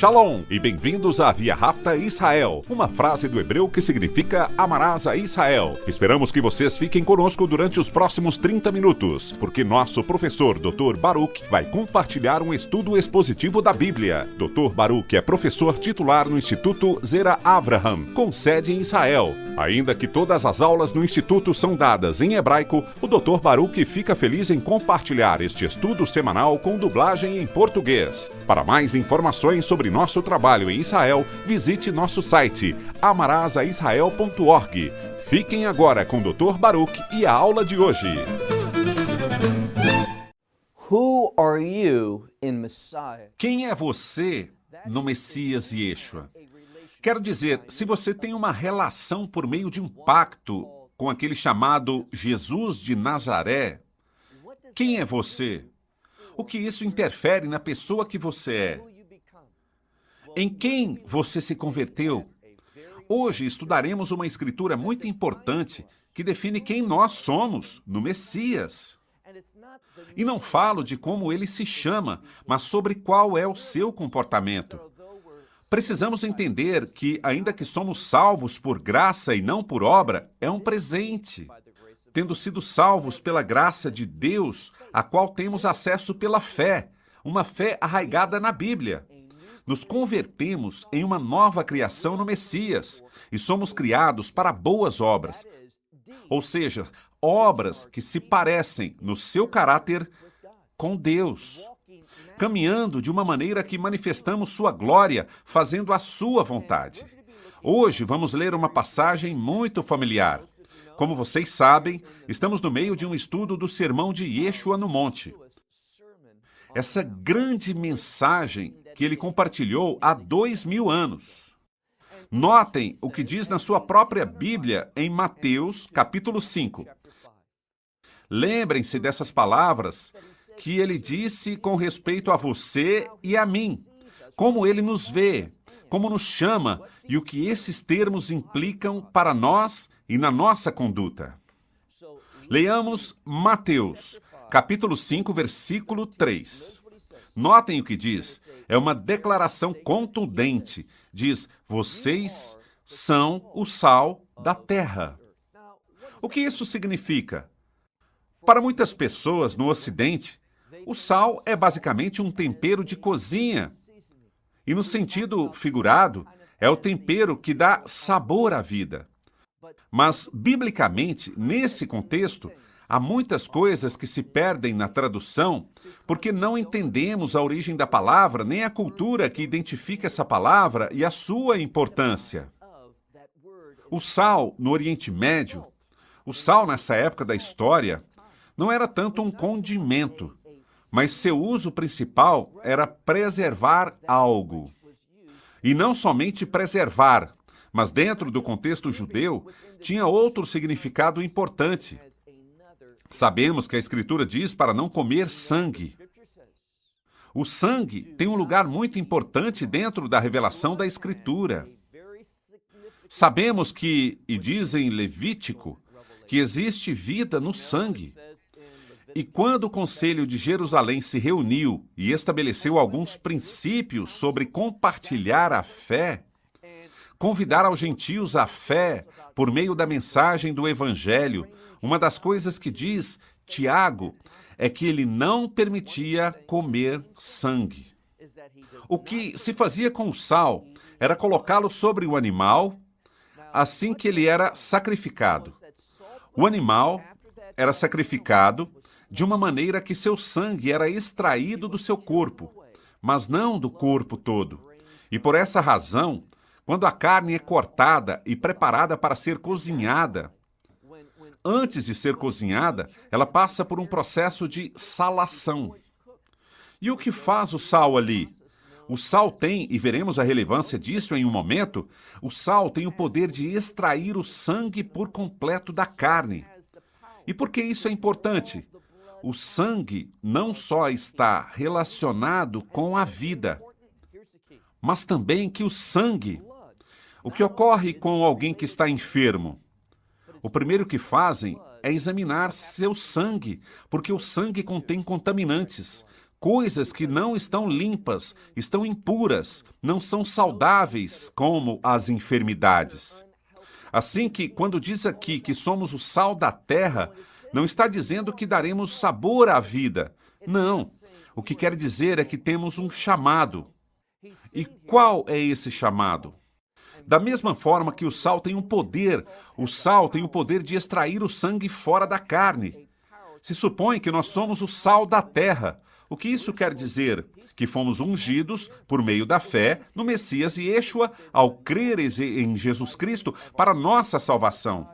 Shalom e bem-vindos a Via Rapta Israel, uma frase do hebreu que significa amarás a Israel. Esperamos que vocês fiquem conosco durante os próximos 30 minutos, porque nosso professor Dr. Baruch vai compartilhar um estudo expositivo da Bíblia. Dr. Baruch é professor titular no Instituto Zera Avraham, com sede em Israel. Ainda que todas as aulas no Instituto são dadas em hebraico, o Dr. Baruch fica feliz em compartilhar este estudo semanal com dublagem em português. Para mais informações sobre nosso trabalho em Israel, visite nosso site amarasaisrael.org. Fiquem agora com o Dr. Baruch e a aula de hoje. Who are you in Messiah? Quem é você no Messias Yeshua? Quero dizer, se você tem uma relação por meio de um pacto com aquele chamado Jesus de Nazaré, quem é você? O que isso interfere na pessoa que você é? Em quem você se converteu? Hoje estudaremos uma escritura muito importante que define quem nós somos no Messias. E não falo de como ele se chama, mas sobre qual é o seu comportamento. Precisamos entender que, ainda que somos salvos por graça e não por obra, é um presente. Tendo sido salvos pela graça de Deus, a qual temos acesso pela fé, uma fé arraigada na Bíblia. Nos convertemos em uma nova criação no Messias e somos criados para boas obras, ou seja, obras que se parecem no seu caráter com Deus, caminhando de uma maneira que manifestamos sua glória, fazendo a sua vontade. Hoje vamos ler uma passagem muito familiar. Como vocês sabem, estamos no meio de um estudo do Sermão de Yeshua no Monte. Essa grande mensagem que ele compartilhou há 2000 anos. Notem o que diz na sua própria Bíblia em Mateus, capítulo 5. Lembrem-se dessas palavras que ele disse com respeito a você e a mim, como ele nos vê, como nos chama e o que esses termos implicam para nós e na nossa conduta. Leamos Mateus, capítulo 5, versículo 3. Notem o que diz. É uma declaração contundente. Diz, vocês são o sal da terra. O que isso significa? Para muitas pessoas no Ocidente, o sal é basicamente um tempero de cozinha. E no sentido figurado, é o tempero que dá sabor à vida. Mas, biblicamente, nesse contexto, há muitas coisas que se perdem na tradução porque não entendemos a origem da palavra nem a cultura que identifica essa palavra e a sua importância. O sal no Oriente Médio, o sal nessa época da história, não era tanto um condimento, mas seu uso principal era preservar algo. E não somente preservar, mas dentro do contexto judeu, tinha outro significado importante. Sabemos que a Escritura diz para não comer sangue. O sangue tem um lugar muito importante dentro da revelação da Escritura. Sabemos que, e diz em Levítico, que existe vida no sangue. E quando o Conselho de Jerusalém se reuniu e estabeleceu alguns princípios sobre compartilhar a fé, convidar aos gentios a fé por meio da mensagem do Evangelho, uma das coisas que diz Tiago é que ele não permitia comer sangue. O que se fazia com o sal era colocá-lo sobre o animal assim que ele era sacrificado. O animal era sacrificado de uma maneira que seu sangue era extraído do seu corpo, mas não do corpo todo. E por essa razão, quando a carne é cortada e preparada para ser cozinhada, antes de ser cozinhada, ela passa por um processo de salação. E o que faz o sal ali? O sal tem, e veremos a relevância disso em um momento, o sal tem o poder de extrair o sangue por completo da carne. E por que isso é importante? O sangue não só está relacionado com a vida, mas também que o sangue... O que ocorre com alguém que está enfermo? O primeiro que fazem é examinar seu sangue, porque o sangue contém contaminantes. coisas que não estão limpas, estão impuras, não são saudáveis como as enfermidades. Assim que, quando diz aqui que somos o sal da terra, não está dizendo que daremos sabor à vida. Não. O que quer dizer é que temos um chamado. E qual é esse chamado? Da mesma forma que o sal tem um poder, o sal tem o poder de extrair o sangue fora da carne. Se supõe que nós somos o sal da terra. O que isso quer dizer? Que fomos ungidos, por meio da fé, no Messias Yeshua, ao creres em Jesus Cristo, para nossa salvação.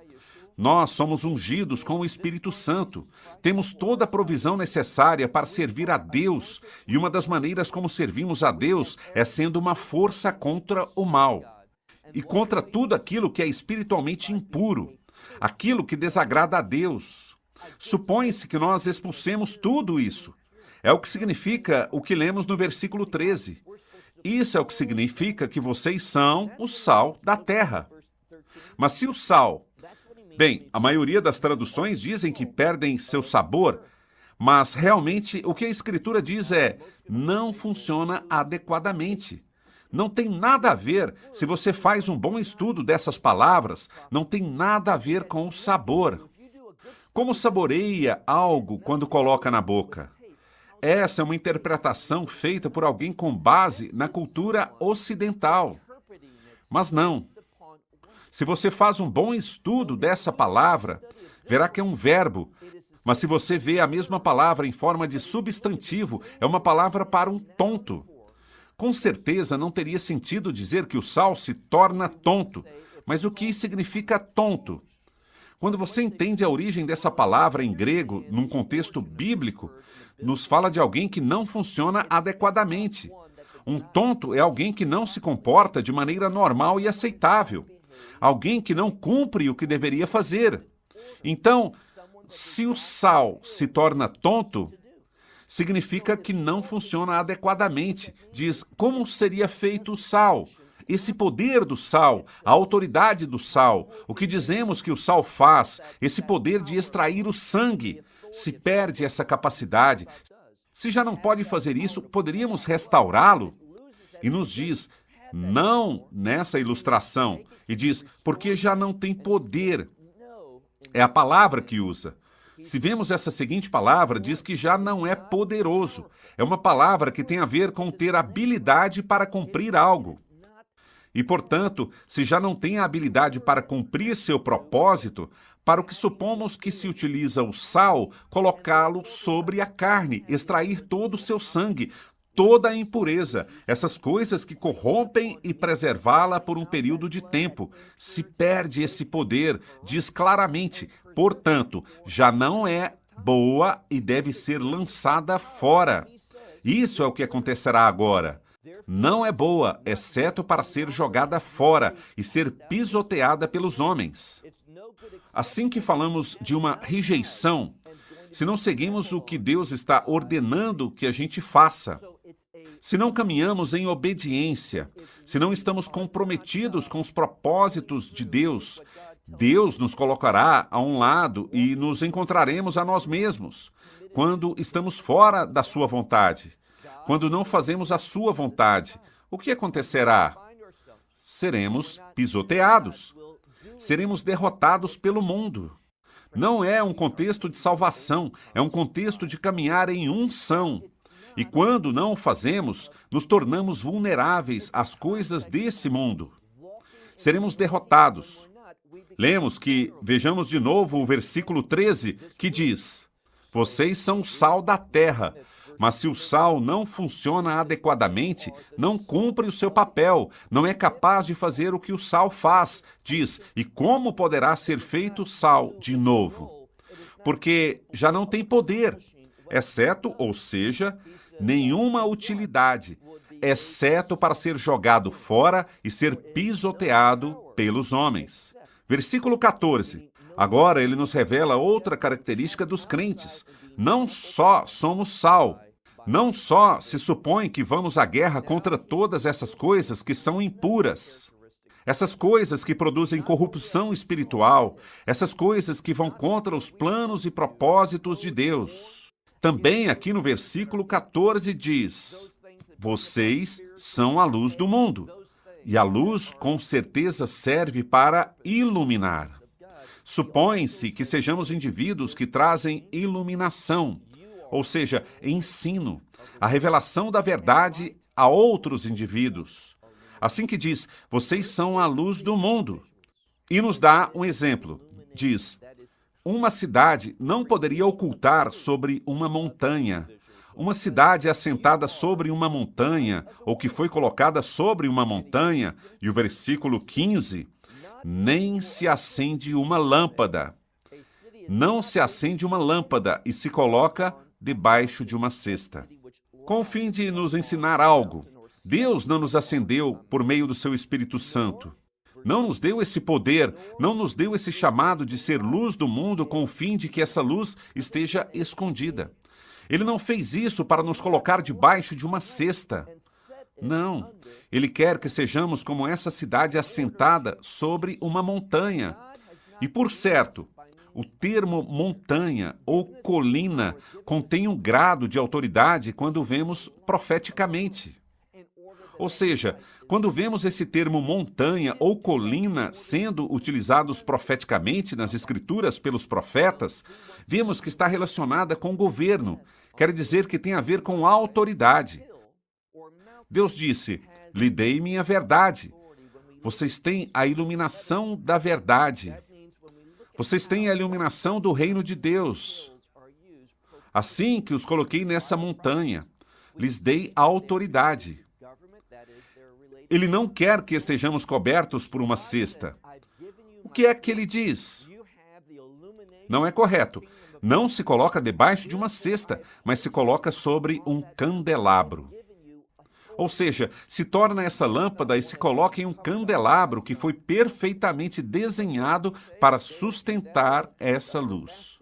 Nós somos ungidos com o Espírito Santo. Temos toda a provisão necessária para servir a Deus, e uma das maneiras como servimos a Deus é sendo uma força contra o mal. E contra tudo aquilo que é espiritualmente impuro, aquilo que desagrada a Deus. Supõe-se que nós expulsemos tudo isso. É o que significa o que lemos no versículo 13. Isso é o que significa que vocês são o sal da terra. Mas se o sal... Bem, a maioria das traduções dizem que perdem seu sabor, mas realmente o que a Escritura diz é: não funciona adequadamente. Não tem nada a ver, se você faz um bom estudo dessas palavras, não tem nada a ver com o sabor. Como saboreia algo quando coloca na boca? Essa é uma interpretação feita por alguém com base na cultura ocidental. Mas não. Se você faz um bom estudo dessa palavra, verá que é um verbo. Mas se você vê a mesma palavra em forma de substantivo, é uma palavra para um tonto. Com certeza não teria sentido dizer que o sal se torna tonto. Mas o que significa tonto? Quando você entende a origem dessa palavra em grego, num contexto bíblico, nos fala de alguém que não funciona adequadamente. Um tonto é alguém que não se comporta de maneira normal e aceitável. Alguém que não cumpre o que deveria fazer. Então, se o sal se torna tonto, significa que não funciona adequadamente. Diz, como seria feito o sal? Esse poder do sal, a autoridade do sal, o que dizemos que o sal faz, esse poder de extrair o sangue, se perde essa capacidade. Se já não pode fazer isso, poderíamos restaurá-lo? E nos diz, não nessa ilustração, e diz, porque já não tem poder. É a palavra que usa. Se vemos essa seguinte palavra, diz que já não é poderoso. É uma palavra que tem a ver com ter habilidade para cumprir algo. E, portanto, se já não tem a habilidade para cumprir seu propósito, para o que supomos que se utiliza o sal, colocá-lo sobre a carne, extrair todo o seu sangue, toda a impureza, essas coisas que corrompem e preservá-la por um período de tempo. Se perde esse poder, diz claramente, portanto, já não é boa e deve ser lançada fora. Isso é o que acontecerá agora. Não é boa, exceto para ser jogada fora e ser pisoteada pelos homens. Assim que falamos de uma rejeição, se não seguimos o que Deus está ordenando que a gente faça, se não caminhamos em obediência, se não estamos comprometidos com os propósitos de Deus, Deus nos colocará a um lado e nos encontraremos a nós mesmos, quando estamos fora da sua vontade. Quando não fazemos a sua vontade, o que acontecerá? Seremos pisoteados. Seremos derrotados pelo mundo. Não é um contexto de salvação, é um contexto de caminhar em unção. E quando não o fazemos, nos tornamos vulneráveis às coisas desse mundo. Seremos derrotados. Lemos que, vejamos de novo o versículo 13, que diz, vocês são o sal da terra, mas se o sal não funciona adequadamente, não cumpre o seu papel, não é capaz de fazer o que o sal faz, diz, e como poderá ser feito sal de novo? Porque já não tem poder, exceto, ou seja, nenhuma utilidade, exceto para ser jogado fora e ser pisoteado pelos homens. Versículo 14. Agora ele nos revela outra característica dos crentes. Não só somos sal, não só se supõe que vamos à guerra contra todas essas coisas que são impuras, essas coisas que produzem corrupção espiritual, essas coisas que vão contra os planos e propósitos de Deus. Também aqui no versículo 14 diz: vocês são a luz do mundo. E a luz, com certeza, serve para iluminar. Supõe-se que sejamos indivíduos que trazem iluminação, ou seja, ensino, a revelação da verdade a outros indivíduos. Assim que diz, vocês são a luz do mundo. E nos dá um exemplo. Diz, uma cidade não poderia ocultar sobre uma montanha. Uma cidade assentada sobre uma montanha, ou que foi colocada sobre uma montanha, e o versículo 15, nem se acende uma lâmpada. Não se acende uma lâmpada e se coloca debaixo de uma cesta. Com o fim de nos ensinar algo, Deus não nos acendeu por meio do seu Espírito Santo. Não nos deu esse poder, não nos deu esse chamado de ser luz do mundo com o fim de que essa luz esteja escondida. Ele não fez isso para nos colocar debaixo de uma cesta. Não. Ele quer que sejamos como essa cidade assentada sobre uma montanha. E, por certo, o termo montanha ou colina contém um grado de autoridade quando vemos profeticamente. Ou seja, quando vemos esse termo montanha ou colina sendo utilizados profeticamente nas Escrituras pelos profetas, vemos que está relacionada com governo, quer dizer que tem a ver com autoridade. Deus disse, lhe dei minha verdade. Vocês têm a iluminação da verdade. Vocês têm a iluminação do reino de Deus. Assim que os coloquei nessa montanha, lhes dei a autoridade. Ele não quer que estejamos cobertos por uma cesta. O que é que ele diz? Não é correto. Não se coloca debaixo de uma cesta, mas se coloca sobre um candelabro. Ou seja, se torna essa lâmpada e se coloca em um candelabro que foi perfeitamente desenhado para sustentar essa luz.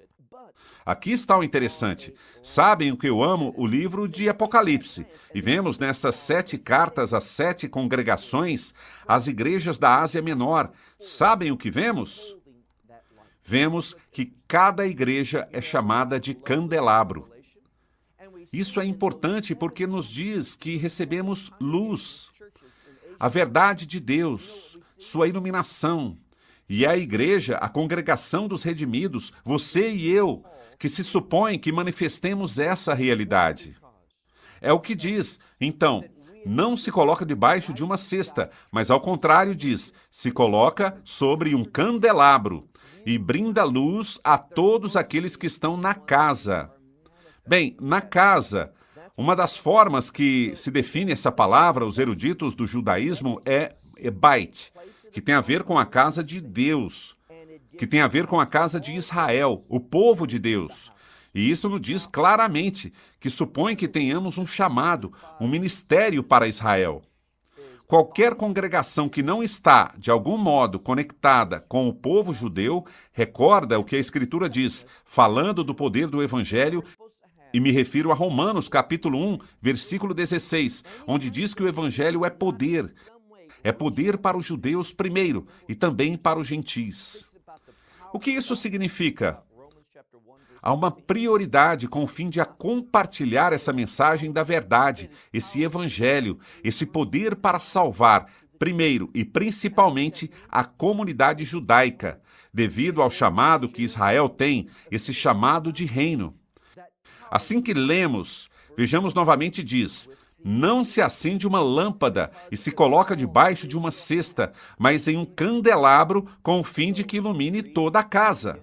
Aqui está o interessante. Sabem o que eu amo? O livro de Apocalipse. E vemos nessas 7 cartas às 7 congregações, as igrejas da Ásia Menor. Sabem o que vemos? Vemos que cada igreja é chamada de candelabro. Isso é importante porque nos diz que recebemos luz, a verdade de Deus, sua iluminação. E é a igreja, a congregação dos redimidos, você e eu, que se supõe que manifestemos essa realidade. É o que diz. Então, não se coloca debaixo de uma cesta, mas ao contrário diz, se coloca sobre um candelabro e brinda luz a todos aqueles que estão na casa. Bem, na casa, uma das formas que se define essa palavra, os eruditos do judaísmo, é Beit, que tem a ver com a casa de Deus, que tem a ver com a casa de Israel, o povo de Deus. E isso nos diz claramente que supõe que tenhamos um chamado, um ministério para Israel. Qualquer congregação que não está, de algum modo, conectada com o povo judeu, recorda o que a Escritura diz, falando do poder do Evangelho, e me refiro a Romanos, capítulo 1, versículo 16, onde diz que o Evangelho é poder. É poder para os judeus primeiro e também para os gentis. O que isso significa? Há uma prioridade com o fim de compartilhar essa mensagem da verdade, esse evangelho, esse poder para salvar, primeiro e principalmente, a comunidade judaica, devido ao chamado que Israel tem, esse chamado de reino. Assim que lemos, vejamos novamente diz, não se acende uma lâmpada e se coloca debaixo de uma cesta, mas em um candelabro com o fim de que ilumine toda a casa.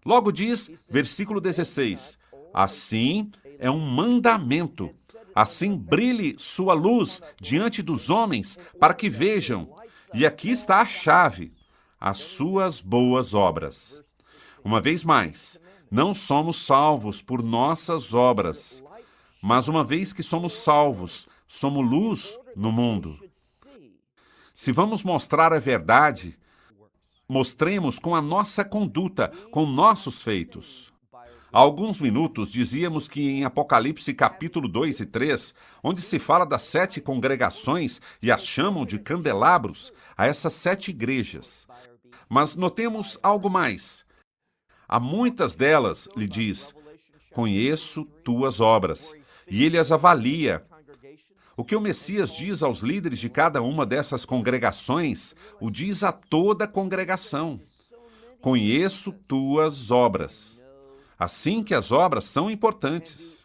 Logo diz, versículo 16, assim é um mandamento, assim brilhe sua luz diante dos homens para que vejam, e aqui está a chave, as suas boas obras. Uma vez mais, não somos salvos por nossas obras, mas uma vez que somos salvos, somos luz no mundo. Se vamos mostrar a verdade, mostremos com a nossa conduta, com nossos feitos. Há alguns minutos dizíamos que em Apocalipse capítulo 2 e 3, onde se fala das 7 congregações e as chamam de candelabros, a essas 7 igrejas. Mas notemos algo mais. Há muitas delas, lhe diz, conheço tuas obras. E ele as avalia. O que o Messias diz aos líderes de cada uma dessas congregações, o diz a toda a congregação. Conheço tuas obras. Assim que as obras são importantes.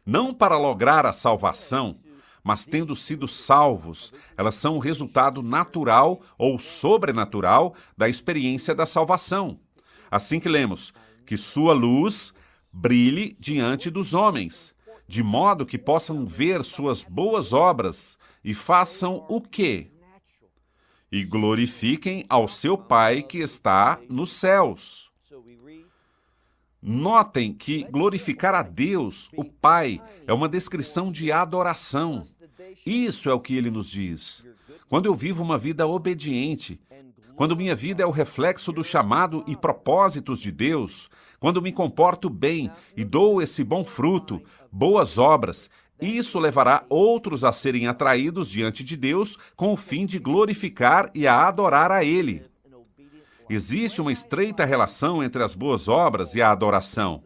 Não para lograr a salvação, mas tendo sido salvos, elas são o resultado natural ou sobrenatural da experiência da salvação. Assim que lemos, que sua luz brilhe diante dos homens, de modo que possam ver suas boas obras e façam o quê? E glorifiquem ao seu Pai que está nos céus. Notem que glorificar a Deus, o Pai, é uma descrição de adoração. Isso é o que ele nos diz. Quando eu vivo uma vida obediente, quando minha vida é o reflexo do chamado e propósitos de Deus, quando me comporto bem e dou esse bom fruto, boas obras, isso levará outros a serem atraídos diante de Deus com o fim de glorificar e a adorar a Ele. Existe uma estreita relação entre as boas obras e a adoração.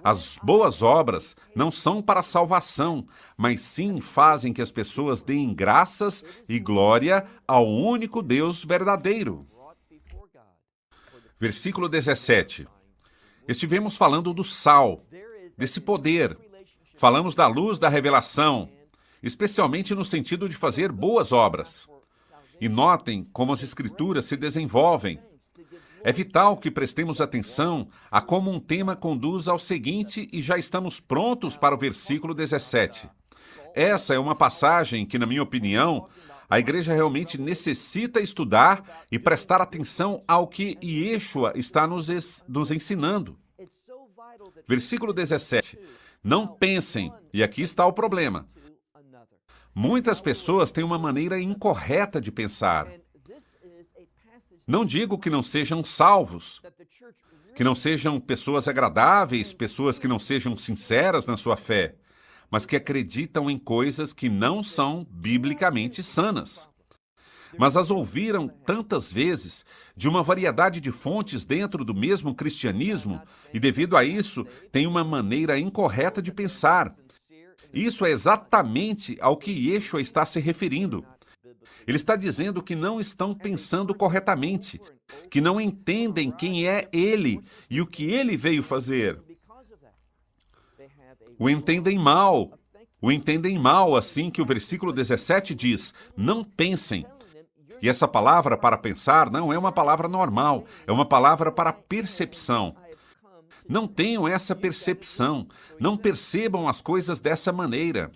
As boas obras não são para a salvação, mas sim fazem que as pessoas deem graças e glória ao único Deus verdadeiro. Versículo 17. Estivemos falando do sal, desse poder. Falamos da luz da revelação, especialmente no sentido de fazer boas obras. E notem como as Escrituras se desenvolvem. É vital que prestemos atenção a como um tema conduz ao seguinte e já estamos prontos para o versículo 17. Essa é uma passagem que, na minha opinião, a igreja realmente necessita estudar e prestar atenção ao que Yeshua está nos ensinando. Versículo 17. Não pensem, e aqui está o problema. Muitas pessoas têm uma maneira incorreta de pensar. Não digo que não sejam salvos, que não sejam pessoas agradáveis, pessoas que não sejam sinceras na sua fé, mas que acreditam em coisas que não são biblicamente sanas. Mas as ouviram tantas vezes, de uma variedade de fontes dentro do mesmo cristianismo, e devido a isso, têm uma maneira incorreta de pensar. Isso é exatamente ao que Yeshua está se referindo. Ele está dizendo que não estão pensando corretamente, que não entendem quem é Ele e o que Ele veio fazer. O entendem mal, assim que o versículo 17 diz, não pensem. E essa palavra para pensar não é uma palavra normal, é uma palavra para percepção. Não tenham essa percepção, não percebam as coisas dessa maneira.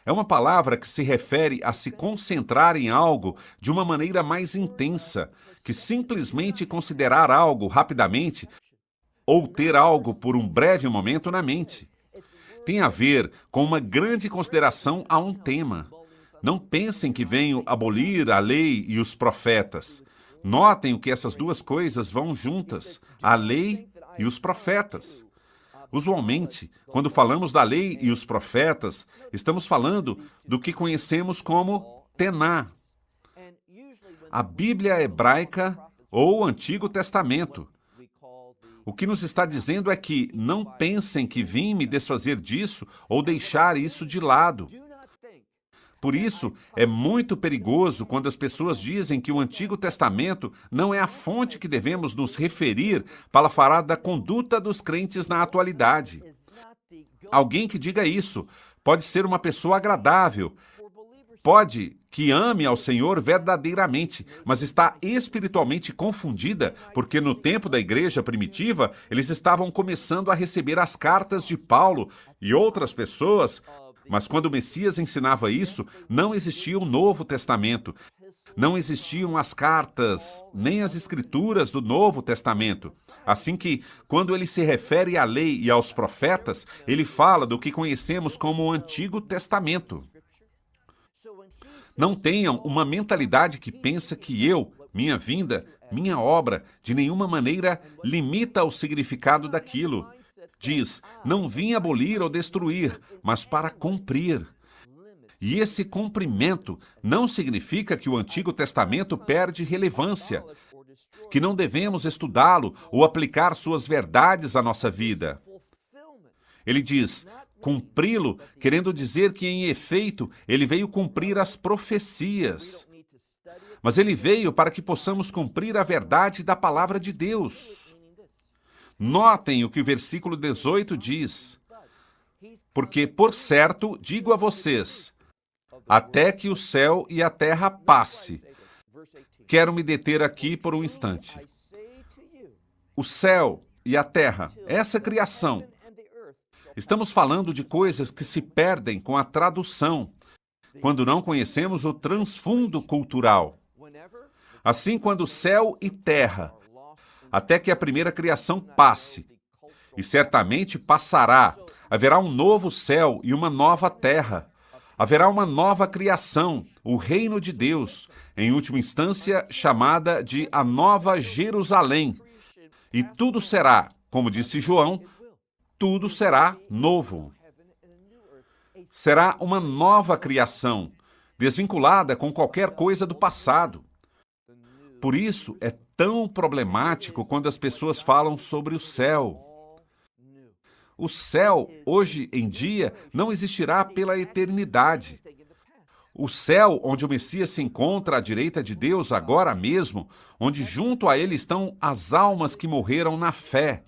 É uma palavra que se refere a se concentrar em algo de uma maneira mais intensa, que simplesmente considerar algo rapidamente ou ter algo por um breve momento na mente. Tem a ver com uma grande consideração a um tema. Não pensem que venho abolir a lei e os profetas. Notem o que essas duas coisas vão juntas, a lei e os profetas. Usualmente, quando falamos da lei e os profetas, estamos falando do que conhecemos como Tená. A Bíblia hebraica ou o Antigo Testamento. O que nos está dizendo é que não pensem que vim me desfazer disso ou deixar isso de lado. Por isso, é muito perigoso quando as pessoas dizem que o Antigo Testamento não é a fonte que devemos nos referir para falar da conduta dos crentes na atualidade. Alguém que diga isso pode ser uma pessoa agradável, pode que ame ao Senhor verdadeiramente, mas está espiritualmente confundida, porque no tempo da igreja primitiva, eles estavam começando a receber as cartas de Paulo e outras pessoas. Mas quando o Messias ensinava isso, não existia o Novo Testamento. Não existiam as cartas, nem as escrituras do Novo Testamento. Assim que, quando ele se refere à lei e aos profetas, ele fala do que conhecemos como o Antigo Testamento. Não tenham uma mentalidade que pensa que eu, minha vinda, minha obra, de nenhuma maneira limita o significado daquilo. Diz, não vim abolir ou destruir, mas para cumprir. E esse cumprimento não significa que o Antigo Testamento perde relevância, que não devemos estudá-lo ou aplicar suas verdades à nossa vida. Ele diz cumpri-lo, querendo dizer que, em efeito, ele veio cumprir as profecias. Mas ele veio para que possamos cumprir a verdade da palavra de Deus. Notem o que o versículo 18 diz. Porque, por certo, digo a vocês, até que o céu e a terra passe. Quero me deter aqui por um instante. O céu e a terra, essa criação. Estamos falando de coisas que se perdem com a tradução, quando não conhecemos o transfundo cultural. Assim, quando céu e terra, até que a primeira criação passe, e certamente passará, haverá um novo céu e uma nova terra. Haverá uma nova criação, o reino de Deus, em última instância chamada de a Nova Jerusalém. E tudo será, como disse João, tudo será novo. Será uma nova criação, desvinculada com qualquer coisa do passado. Por isso, é tão problemático quando as pessoas falam sobre o céu. O céu, hoje em dia, não existirá pela eternidade. O céu, onde o Messias se encontra à direita de Deus agora mesmo, onde junto a ele estão as almas que morreram na fé,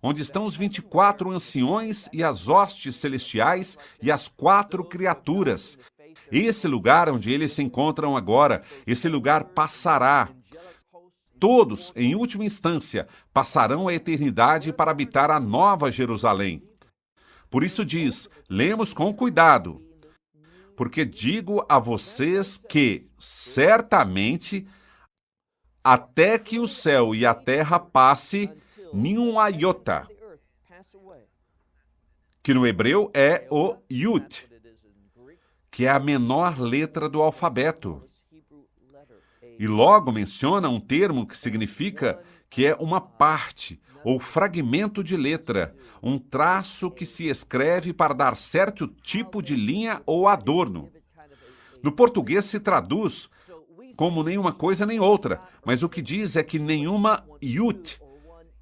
onde estão os 24 anciões e as hostes celestiais e as 4 criaturas. Esse lugar onde eles se encontram agora, esse lugar passará. Todos, em última instância, passarão a eternidade para habitar a Nova Jerusalém. Por isso diz, lemos com cuidado, porque digo a vocês que, certamente, até que o céu e a terra passe, nenhum iota, que no hebreu é o Yud, que é a menor letra do alfabeto. E logo menciona um termo que significa que é uma parte ou fragmento de letra, um traço que se escreve para dar certo tipo de linha ou adorno. No português se traduz como nenhuma coisa nem outra, mas o que diz é que nenhuma yut,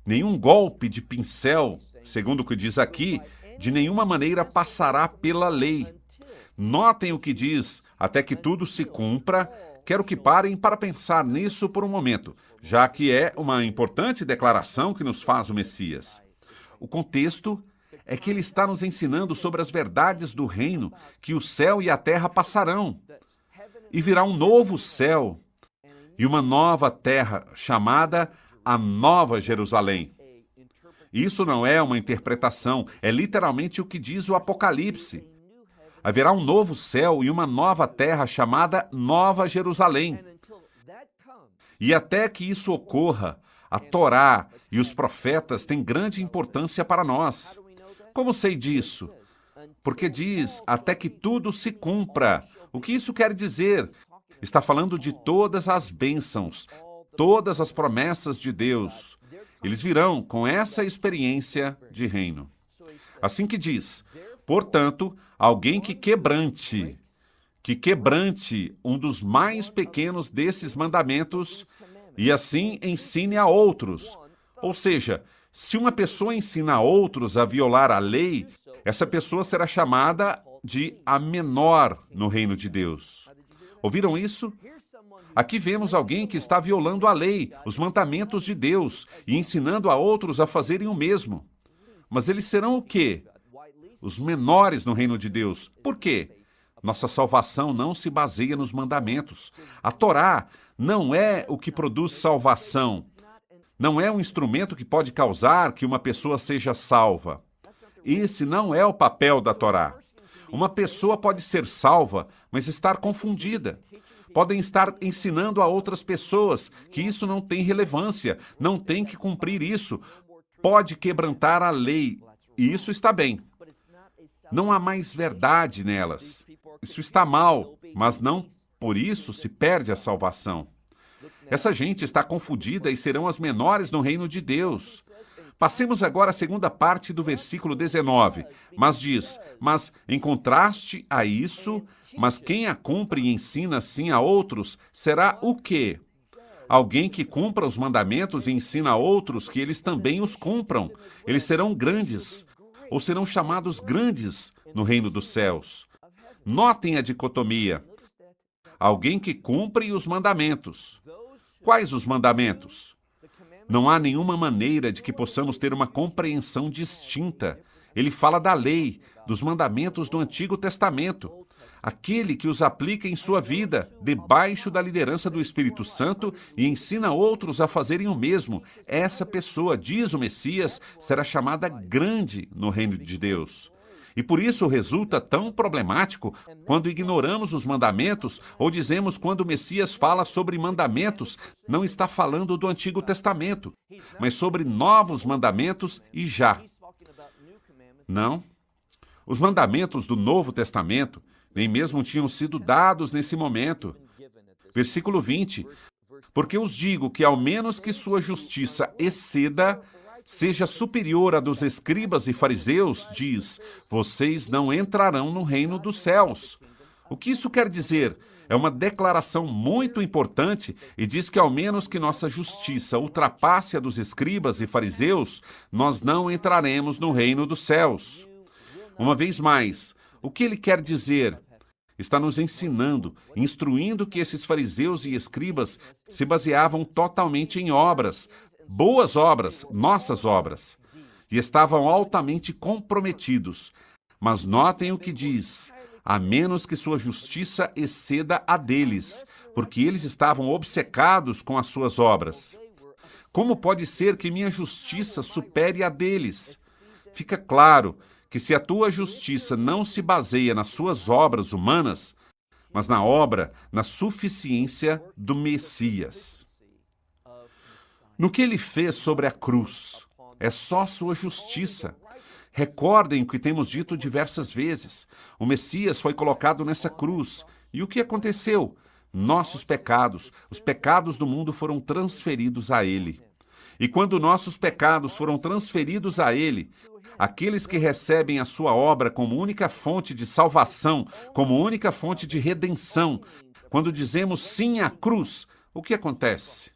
nenhum golpe de pincel, segundo o que diz aqui, de nenhuma maneira passará pela lei. Notem o que diz, até que tudo se cumpra. Quero que parem para pensar nisso por um momento, já que é uma importante declaração que nos faz o Messias. O contexto é que ele está nos ensinando sobre as verdades do reino, que o céu e a terra passarão, e virá um novo céu e uma nova terra, chamada a Nova Jerusalém. Isso não é uma interpretação, é literalmente o que diz o Apocalipse. Haverá um novo céu e uma nova terra chamada Nova Jerusalém. E até que isso ocorra, a Torá e os profetas têm grande importância para nós. Como sei disso? Porque diz, até que tudo se cumpra. O que isso quer dizer? Está falando de todas as bênçãos, todas as promessas de Deus. Eles virão com essa experiência de reino. Assim que diz, portanto, alguém que quebrante um dos mais pequenos desses mandamentos e assim ensine a outros. Ou seja, se uma pessoa ensina a outros a violar a lei, essa pessoa será chamada de a menor no reino de Deus. Ouviram isso? Aqui vemos alguém que está violando a lei, os mandamentos de Deus, e ensinando a outros a fazerem o mesmo. Mas eles serão o quê? Os menores no reino de Deus. Por quê? Nossa salvação não se baseia nos mandamentos. A Torá não é o que produz salvação. Não é um instrumento que pode causar que uma pessoa seja salva. Esse não é o papel da Torá. Uma pessoa pode ser salva, mas estar confundida. Podem estar ensinando a outras pessoas que isso não tem relevância, não tem que cumprir isso, pode quebrantar a lei, e isso está bem. Não há mais verdade nelas. Isso está mal, mas não por isso se perde a salvação. Essa gente está confundida e serão as menores no reino de Deus. Passemos agora à segunda parte do versículo 19. Mas diz, mas em contraste a isso, mas quem a cumpre e ensina assim a outros, será o quê? Alguém que cumpra os mandamentos e ensina a outros que eles também os cumpram. Eles serão grandes. ou serão chamados grandes no reino dos céus. Notem a dicotomia. Alguém que cumpre os mandamentos. Quais os mandamentos? Não há nenhuma maneira de que possamos ter uma compreensão distinta. Ele fala da lei, dos mandamentos do Antigo Testamento. Aquele que os aplica em sua vida, debaixo da liderança do Espírito Santo, e ensina outros a fazerem o mesmo. Essa pessoa, diz o Messias, será chamada grande no reino de Deus. E por isso resulta tão problemático quando ignoramos os mandamentos ou dizemos quando o Messias fala sobre mandamentos, não está falando do Antigo Testamento, mas sobre novos mandamentos e já. Não. Os mandamentos do Novo Testamento nem mesmo tinham sido dados nesse momento. Versículo 20. Porque os digo que ao menos que sua justiça exceda, seja superior à dos escribas e fariseus, diz, vocês não entrarão no reino dos céus. O que isso quer dizer? É uma declaração muito importante e diz que ao menos que nossa justiça ultrapasse a dos escribas e fariseus, nós não entraremos no reino dos céus. Uma vez mais, o que ele quer dizer? Está nos ensinando, instruindo que esses fariseus e escribas se baseavam totalmente em obras, boas obras, nossas obras, e estavam altamente comprometidos. Mas notem o que diz, a menos que sua justiça exceda a deles, porque eles estavam obcecados com as suas obras. Como pode ser que minha justiça supere a deles? Fica claro que se a tua justiça não se baseia nas suas obras humanas, mas na obra, na suficiência do Messias. No que ele fez sobre a cruz, é só sua justiça. Recordem o que temos dito diversas vezes. O Messias foi colocado nessa cruz. E o que aconteceu? Nossos pecados, os pecados do mundo foram transferidos a ele. E quando nossos pecados foram transferidos a ele, aqueles que recebem a sua obra como única fonte de salvação, como única fonte de redenção, quando dizemos sim à cruz, o que acontece?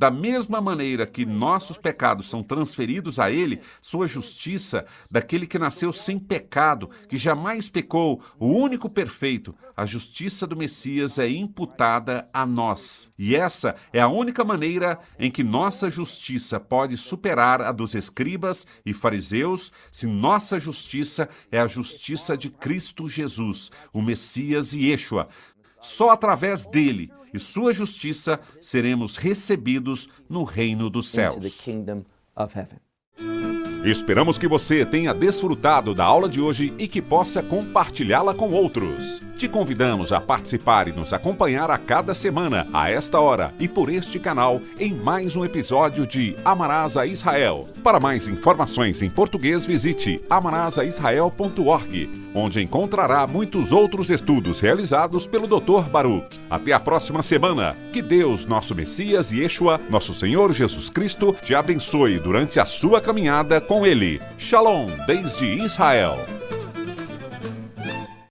Da mesma maneira que nossos pecados são transferidos a ele, sua justiça, daquele que nasceu sem pecado, que jamais pecou, o único perfeito, a justiça do Messias é imputada a nós. E essa é a única maneira em que nossa justiça pode superar a dos escribas e fariseus, se nossa justiça é a justiça de Cristo Jesus, o Messias Yeshua. Só através dele e sua justiça seremos recebidos no reino dos céus. Esperamos que você tenha desfrutado da aula de hoje e que possa compartilhá-la com outros. Te convidamos a participar e nos acompanhar a cada semana, a esta hora e por este canal, em mais um episódio de Amarás a Israel. Para mais informações em português, visite amarasaisrael.org, onde encontrará muitos outros estudos realizados pelo Dr. Baruch. Até a próxima semana. Que Deus, nosso Messias Yeshua, nosso Senhor Jesus Cristo, te abençoe durante a sua caminhada com Ele. Shalom, desde Israel.